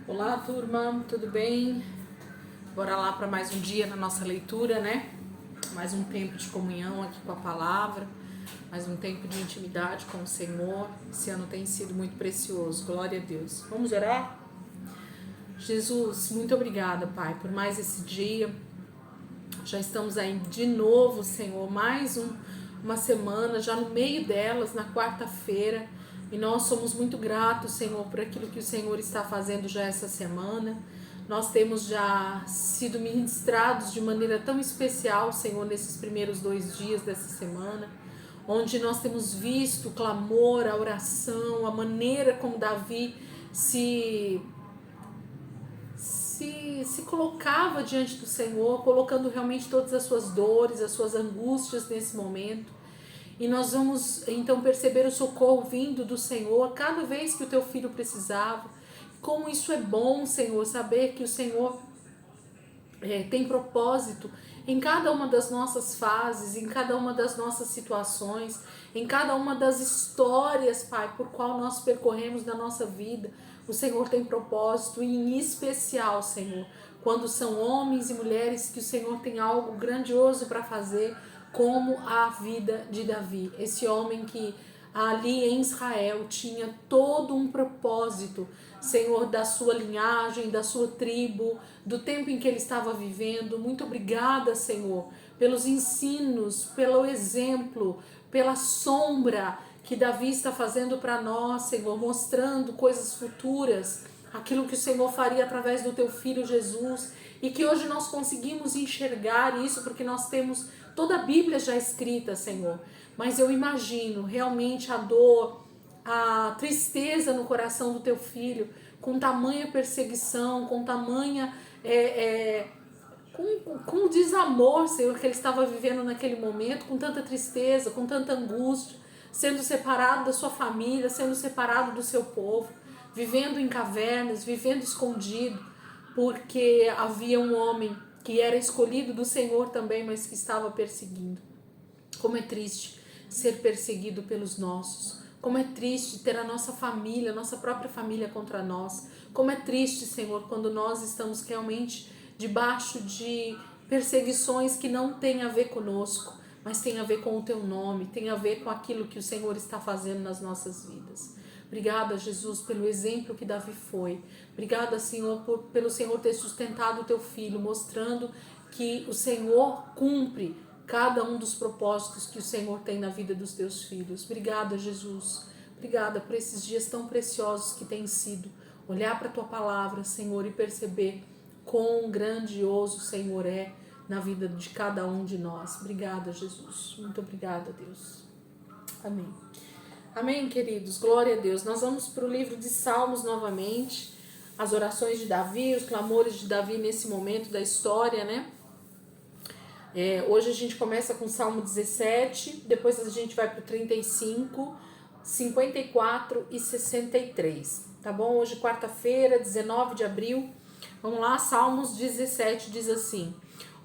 Olá, turma, tudo bem? Bora lá para mais um dia na nossa leitura, né? Mais um tempo de comunhão aqui com a palavra, mais um tempo de intimidade com o Senhor. Esse ano tem sido muito precioso, glória a Deus. Vamos orar? Jesus, muito obrigada, Pai, por mais esse dia. Já estamos aí de novo, Senhor, uma semana, já no meio delas, na quarta-feira. E nós somos muito gratos, Senhor, por aquilo que o Senhor está fazendo já essa semana. Nós temos já sido ministrados de maneira tão especial, Senhor, nesses primeiros 2 dias dessa semana, onde nós temos visto o clamor, a oração, a maneira como Davi se colocava diante do Senhor, colocando realmente todas as suas dores, as suas angústias nesse momento. E nós vamos então perceber o socorro vindo do Senhor cada vez que o teu filho precisava. Como isso é bom, Senhor, saber que o Senhor tem propósito em cada uma das nossas fases, em cada uma das nossas situações, em cada uma das histórias, Pai, por qual nós percorremos na nossa vida. O Senhor tem propósito, e em especial, Senhor, quando são homens e mulheres que o Senhor tem algo grandioso para fazer, como a vida de Davi, esse homem que ali em Israel tinha todo um propósito, Senhor, da sua linhagem, da sua tribo, do tempo em que ele estava vivendo. Muito obrigada, Senhor, pelos ensinos, pelo exemplo, pela sombra que Davi está fazendo para nós, Senhor, mostrando coisas futuras, aquilo que o Senhor faria através do teu filho Jesus, e que hoje nós conseguimos enxergar isso porque nós temos toda a Bíblia já escrita, Senhor. Mas eu imagino realmente a dor, a tristeza no coração do teu filho, com tamanha perseguição, com tamanha com o desamor, Senhor, que ele estava vivendo naquele momento, com tanta tristeza, com tanta angústia, sendo separado da sua família, sendo separado do seu povo, vivendo em cavernas, vivendo escondido, porque havia um homem que era escolhido do Senhor também, mas que estava perseguindo. Como é triste ser perseguido pelos nossos. Como é triste ter a nossa família, a nossa própria família contra nós. Como é triste, Senhor, quando nós estamos realmente debaixo de perseguições que não têm a ver conosco, mas tem a ver com o teu nome, tem a ver com aquilo que o Senhor está fazendo nas nossas vidas. Obrigada, Jesus, pelo exemplo que Davi foi. Obrigada, Senhor, pelo Senhor ter sustentado o teu filho, mostrando que o Senhor cumpre cada um dos propósitos que o Senhor tem na vida dos teus filhos. Obrigada, Jesus. Obrigada por esses dias tão preciosos que têm sido. Olhar para a tua palavra, Senhor, e perceber quão grandioso o Senhor é na vida de cada um de nós. Obrigada, Jesus. Muito obrigada, Deus. Amém. Amém, queridos. Glória a Deus. Nós vamos para o livro de Salmos novamente. As orações de Davi, os clamores de Davi nesse momento da história, né? Hoje a gente começa com o Salmo 17, depois a gente vai para o 35, 54 e 63, tá bom? Hoje quarta-feira, 19 de abril, vamos lá, Salmos 17 diz assim: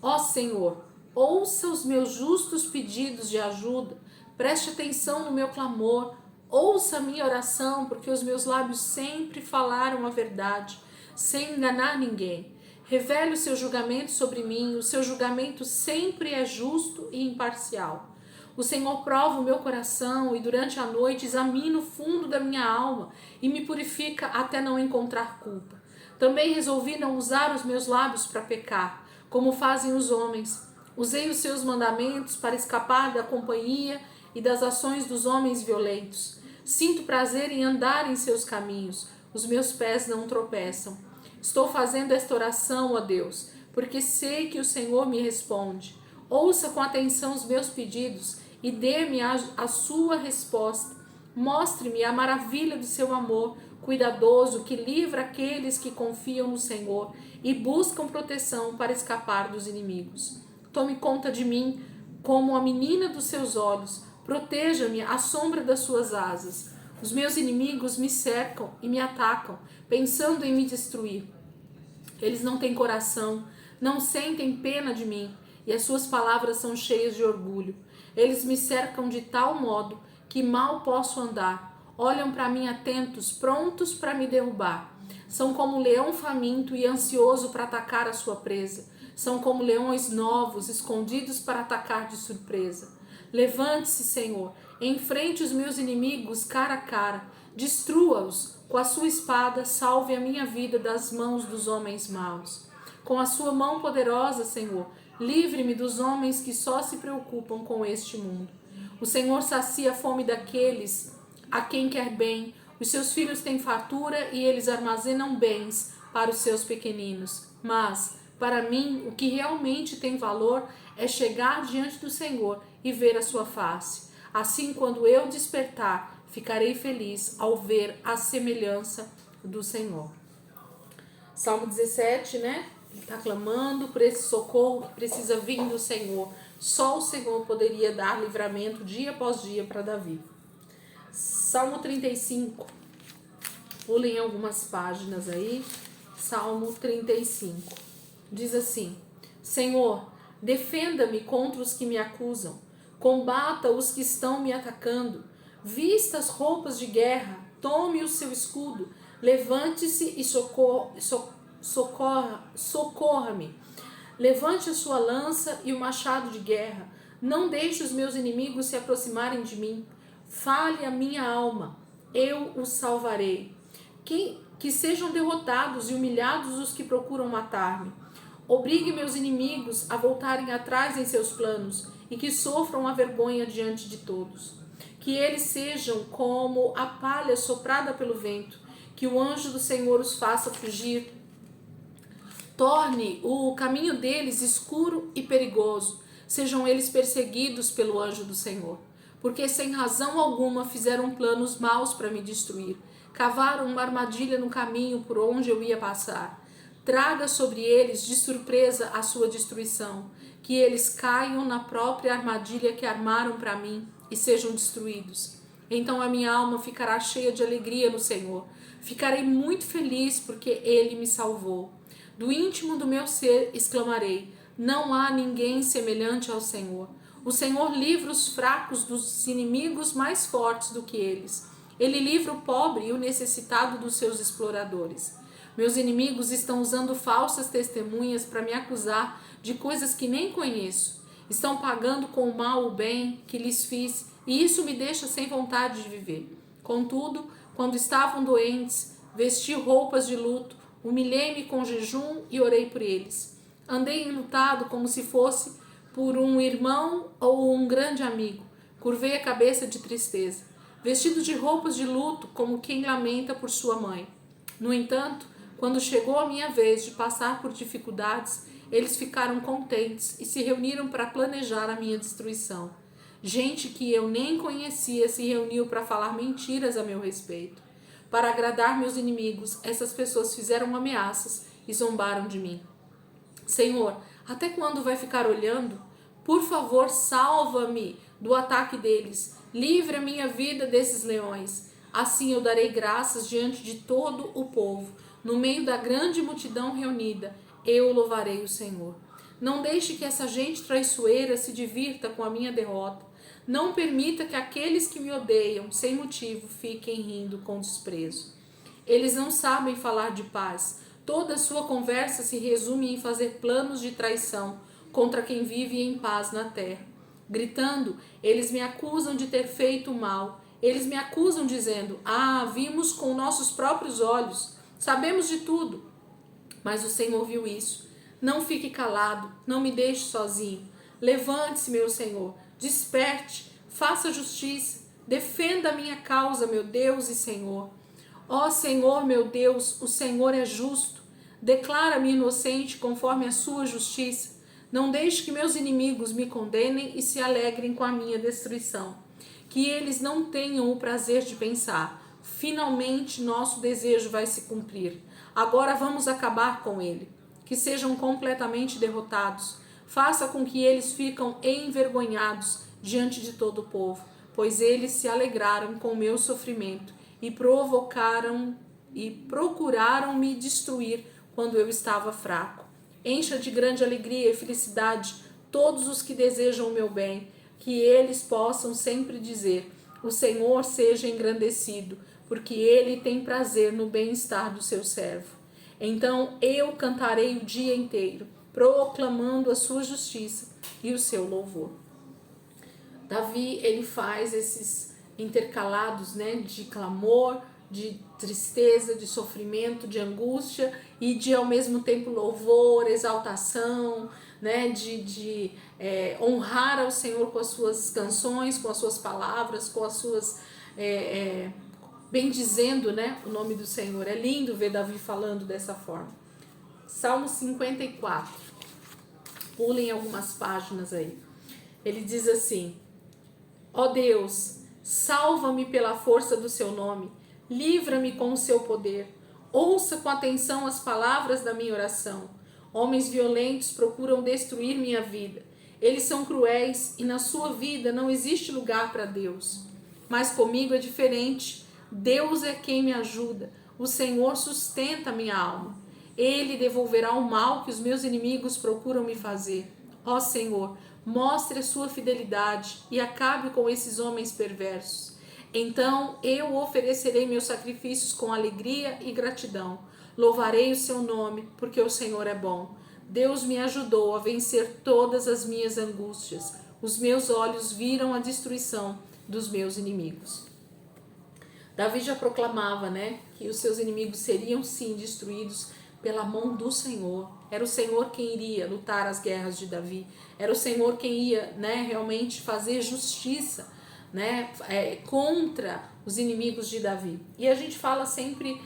Ó Senhor, ouça os meus justos pedidos de ajuda, preste atenção no meu clamor, ouça a minha oração, porque os meus lábios sempre falaram a verdade, sem enganar ninguém. Revele o seu julgamento sobre mim, o seu julgamento sempre é justo e imparcial. O Senhor prova o meu coração e durante a noite examina o fundo da minha alma e me purifica até não encontrar culpa. Também resolvi não usar os meus lábios para pecar, como fazem os homens. Usei os seus mandamentos para escapar da companhia e das ações dos homens violentos. Sinto prazer em andar em seus caminhos, os meus pés não tropeçam. Estou fazendo esta oração, ó Deus, porque sei que o Senhor me responde. Ouça com atenção os meus pedidos e dê-me a sua resposta. Mostre-me a maravilha do seu amor cuidadoso que livra aqueles que confiam no Senhor e buscam proteção para escapar dos inimigos. Tome conta de mim como a menina dos seus olhos. Proteja-me à sombra das suas asas. Os meus inimigos me cercam e me atacam, pensando em me destruir. Eles não têm coração, não sentem pena de mim, e as suas palavras são cheias de orgulho. Eles me cercam de tal modo que mal posso andar. Olham para mim atentos, prontos para me derrubar. São como um leão faminto e ansioso para atacar a sua presa. São como leões novos, escondidos para atacar de surpresa. Levante-se, Senhor, enfrente os meus inimigos cara a cara. Destrua-os com a sua espada, salve a minha vida das mãos dos homens maus. Com a sua mão poderosa, Senhor, livre-me dos homens que só se preocupam com este mundo. O Senhor sacia a fome daqueles a quem quer bem. Os seus filhos têm fartura e eles armazenam bens para os seus pequeninos. Mas, para mim, o que realmente tem valor é chegar diante do Senhor e ver a sua face. Assim, quando eu despertar, ficarei feliz ao ver a semelhança do Senhor. Salmo 17, né? Ele está clamando por esse socorro que precisa vir do Senhor. Só o Senhor poderia dar livramento dia após dia para Davi. Salmo 35. Pulem algumas páginas aí. Salmo 35. Diz assim: Senhor, defenda-me contra os que me acusam. Combata os que estão me atacando. Vista as roupas de guerra. Tome o seu escudo. Levante-se e socorra-me. Levante a sua lança e o machado de guerra. Não deixe os meus inimigos se aproximarem de mim. Fale a minha alma, eu os salvarei. Que sejam derrotados e humilhados os que procuram matar-me. Obrigue meus inimigos a voltarem atrás em seus planos e que sofram a vergonha diante de todos. Que eles sejam como a palha soprada pelo vento, que o anjo do Senhor os faça fugir. Torne o caminho deles escuro e perigoso. Sejam eles perseguidos pelo anjo do Senhor. Porque sem razão alguma fizeram planos maus para me destruir. Cavaram uma armadilha no caminho por onde eu ia passar. Traga sobre eles de surpresa a sua destruição. Que eles caiam na própria armadilha que armaram para mim e sejam destruídos. Então a minha alma ficará cheia de alegria no Senhor. Ficarei muito feliz porque Ele me salvou. Do íntimo do meu ser exclamarei: não há ninguém semelhante ao Senhor. O Senhor livra os fracos dos inimigos mais fortes do que eles. Ele livra o pobre e o necessitado dos seus exploradores. Meus inimigos estão usando falsas testemunhas para me acusar de coisas que nem conheço. Estão pagando com o mal o bem que lhes fiz, e isso me deixa sem vontade de viver. Contudo, quando estavam doentes, vesti roupas de luto, humilhei-me com jejum e orei por eles. Andei enlutado como se fosse por um irmão ou um grande amigo. Curvei a cabeça de tristeza, vestido de roupas de luto como quem lamenta por sua mãe. No entanto, quando chegou a minha vez de passar por dificuldades, eles ficaram contentes e se reuniram para planejar a minha destruição. Gente que eu nem conhecia se reuniu para falar mentiras a meu respeito. Para agradar meus inimigos, essas pessoas fizeram ameaças e zombaram de mim. Senhor, até quando vai ficar olhando? Por favor, salva-me do ataque deles. Livre a minha vida desses leões. Assim eu darei graças diante de todo o povo. No meio da grande multidão reunida, eu louvarei o Senhor. Não deixe que essa gente traiçoeira se divirta com a minha derrota. Não permita que aqueles que me odeiam, sem motivo, fiquem rindo com desprezo. Eles não sabem falar de paz. Toda a sua conversa se resume em fazer planos de traição contra quem vive em paz na terra. Gritando, eles me acusam de ter feito mal. Eles me acusam dizendo: vimos com nossos próprios olhos, sabemos de tudo. Mas o Senhor viu isso. Não fique calado, não me deixe sozinho. Levante-se, meu Senhor, desperte, faça justiça, defenda a minha causa, meu Deus e Senhor. Ó Senhor, meu Deus, o Senhor é justo. Declara-me inocente conforme a sua justiça. Não deixe que meus inimigos me condenem e se alegrem com a minha destruição. Que eles não tenham o prazer de pensar: finalmente nosso desejo vai se cumprir. Agora vamos acabar com ele. Que sejam completamente derrotados. Faça com que eles fiquem envergonhados diante de todo o povo, pois eles se alegraram com o meu sofrimento e procuraram me destruir quando eu estava fraco. Encha de grande alegria e felicidade todos os que desejam o meu bem, que eles possam sempre dizer: o Senhor seja engrandecido, porque ele tem prazer no bem-estar do seu servo. Então eu cantarei o dia inteiro, proclamando a sua justiça e o seu louvor. Davi, ele faz esses intercalados, né, de clamor, de tristeza, de sofrimento, de angústia e de ao mesmo tempo louvor, exaltação, né, de honrar ao Senhor com as suas canções, com as suas palavras, com as suas bendizendo, né, o nome do Senhor. É lindo ver Davi falando dessa forma. Salmo 54. Pulem algumas páginas aí. Ele diz assim: ó Deus, salva-me pela força do seu nome, livra-me com o seu poder. Ouça com atenção as palavras da minha oração. Homens violentos procuram destruir minha vida. Eles são cruéis e na sua vida não existe lugar para Deus. Mas comigo é diferente. Deus é quem me ajuda. O Senhor sustenta minha alma. Ele devolverá o mal que os meus inimigos procuram me fazer. Ó Senhor, mostre a sua fidelidade e acabe com esses homens perversos. Então eu oferecerei meus sacrifícios com alegria e gratidão. Louvarei o seu nome, porque o Senhor é bom. Deus me ajudou a vencer todas as minhas angústias. Os meus olhos viram a destruição dos meus inimigos. Davi já proclamava, né, que os seus inimigos seriam sim destruídos pela mão do Senhor. Era o Senhor quem iria lutar as guerras de Davi. Era o Senhor quem ia, né, realmente fazer justiça, né, contra os inimigos de Davi. E a gente fala sempre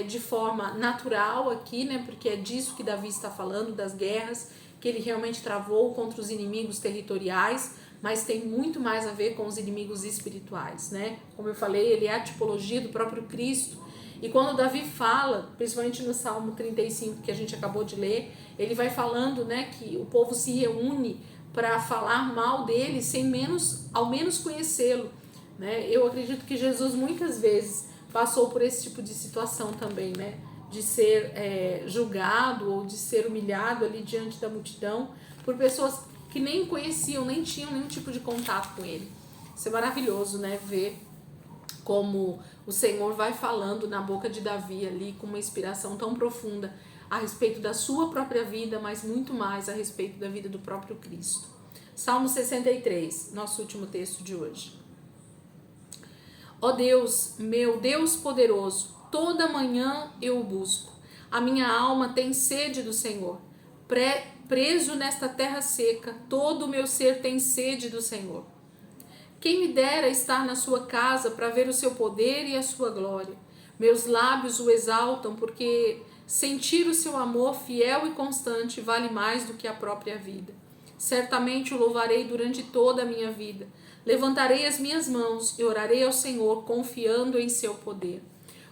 de forma natural aqui, né, porque é disso que Davi está falando, das guerras que ele realmente travou contra os inimigos territoriais, mas tem muito mais a ver com os inimigos espirituais, né? Como eu falei, ele é a tipologia do próprio Cristo. E quando Davi fala, principalmente no Salmo 35 que a gente acabou de ler, ele vai falando, né, que o povo se reúne para falar mal dele sem ao menos conhecê-lo, né? Eu acredito que Jesus muitas vezes passou por esse tipo de situação também, né? De ser julgado ou de ser humilhado ali diante da multidão por pessoas que nem conheciam, nem tinham nenhum tipo de contato com ele. Isso é maravilhoso, né? Ver como o Senhor vai falando na boca de Davi ali com uma inspiração tão profunda a respeito da sua própria vida, mas muito mais a respeito da vida do próprio Cristo. Salmo 63, nosso último texto de hoje. Ó Deus, meu Deus poderoso, toda manhã eu o busco. A minha alma tem sede do Senhor. Preso nesta terra seca, todo o meu ser tem sede do Senhor. Quem me dera estar na sua casa para ver o seu poder e a sua glória. Meus lábios o exaltam, porque sentir o seu amor fiel e constante vale mais do que a própria vida. Certamente o louvarei durante toda a minha vida. Levantarei as minhas mãos e orarei ao Senhor, confiando em seu poder.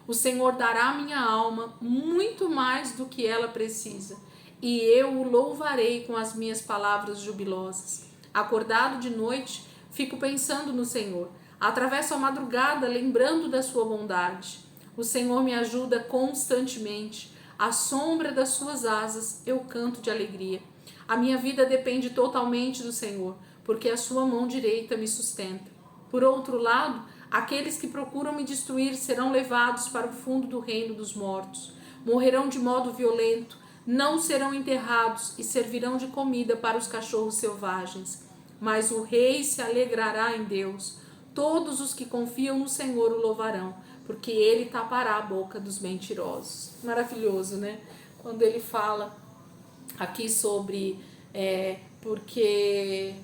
O Senhor dará à minha alma muito mais do que ela precisa, e eu o louvarei com as minhas palavras jubilosas. Acordado de noite, fico pensando no Senhor. Atravesso a madrugada lembrando da sua bondade. O Senhor me ajuda constantemente. À sombra das suas asas eu canto de alegria. A minha vida depende totalmente do Senhor, porque a sua mão direita me sustenta. Por outro lado, aqueles que procuram me destruir serão levados para o fundo do reino dos mortos. Morrerão de modo violento, não serão enterrados e servirão de comida para os cachorros selvagens. Mas o rei se alegrará em Deus. Todos os que confiam no Senhor o louvarão, porque ele tapará a boca dos mentirosos. Maravilhoso, né? Quando ele fala aqui sobre porque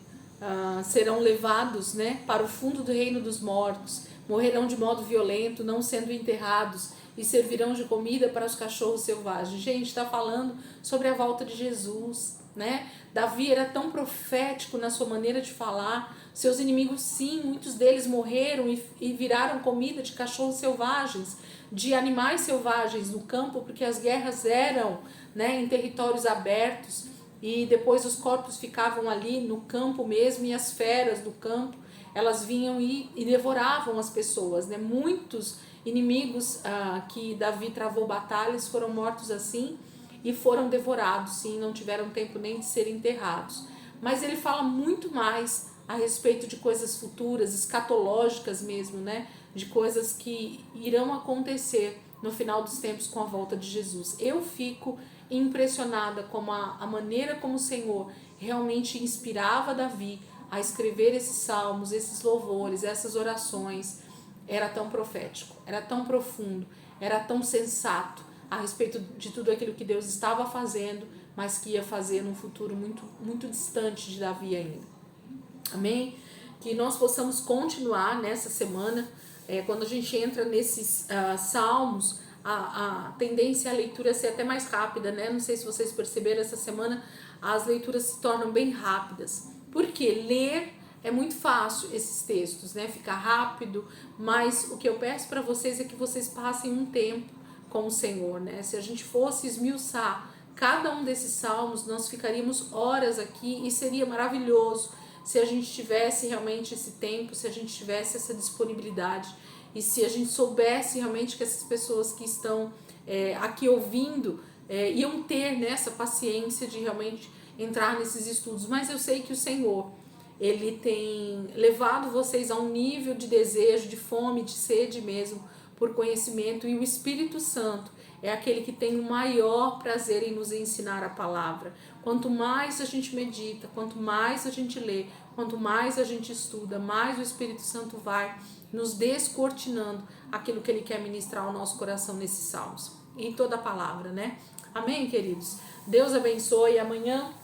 serão levados, né, para o fundo do reino dos mortos, morrerão de modo violento, não sendo enterrados, e servirão de comida para os cachorros selvagens. Gente, está falando sobre a volta de Jesus, né? Davi era tão profético na sua maneira de falar. Seus inimigos, sim, muitos deles morreram e viraram comida de cachorros selvagens, de animais selvagens no campo, porque as guerras eram, né, em territórios abertos, e depois os corpos ficavam ali no campo mesmo, e as feras do campo, elas vinham e devoravam as pessoas, né? Muitos inimigos que Davi travou batalhas foram mortos assim e foram devorados, sim, não tiveram tempo nem de serem enterrados. Mas ele fala muito mais a respeito de coisas futuras, escatológicas mesmo, né? De coisas que irão acontecer no final dos tempos com a volta de Jesus. Eu fico impressionada com a maneira como o Senhor realmente inspirava Davi a escrever esses salmos, esses louvores, essas orações. Era tão profético, era tão profundo, era tão sensato a respeito de tudo aquilo que Deus estava fazendo, mas que ia fazer num futuro muito, muito distante de Davi ainda. Amém? Que nós possamos continuar nessa semana, quando a gente entra nesses salmos, a tendência é a leitura ser até mais rápida, né? Não sei se vocês perceberam, essa semana as leituras se tornam bem rápidas. Por quê? Ler é muito fácil esses textos, né? Fica rápido, mas o que eu peço para vocês é que vocês passem um tempo com o Senhor, né? Se a gente fosse esmiuçar cada um desses salmos, nós ficaríamos horas aqui e seria maravilhoso se a gente tivesse realmente esse tempo, se a gente tivesse essa disponibilidade e se a gente soubesse realmente que essas pessoas que estão aqui ouvindo iam ter, né, essa paciência de realmente entrar nesses estudos. Mas eu sei que o Senhor, Ele tem levado vocês a um nível de desejo, de fome, de sede mesmo, por conhecimento, e o Espírito Santo é aquele que tem o maior prazer em nos ensinar a palavra. Quanto mais a gente medita, quanto mais a gente lê, quanto mais a gente estuda, mais o Espírito Santo vai nos descortinando aquilo que Ele quer ministrar ao nosso coração nesses salmos. Em toda a palavra, né? Amém, queridos? Deus abençoe. Amanhã,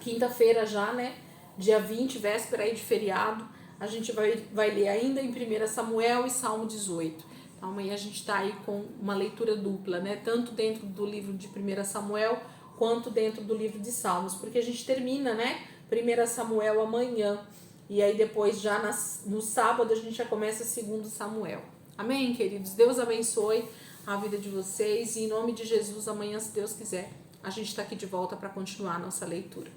quinta-feira já, né? Dia 20, véspera aí de feriado, a gente vai ler ainda em 1 Samuel e Salmo 18. Então amanhã a gente está aí com uma leitura dupla, né? Tanto dentro do livro de 1 Samuel, quanto dentro do livro de Salmos, porque a gente termina, né? 1 Samuel amanhã, e aí depois já no sábado a gente já começa 2 Samuel. Amém, queridos? Deus abençoe a vida de vocês, e em nome de Jesus, amanhã, se Deus quiser, a gente está aqui de volta para continuar a nossa leitura.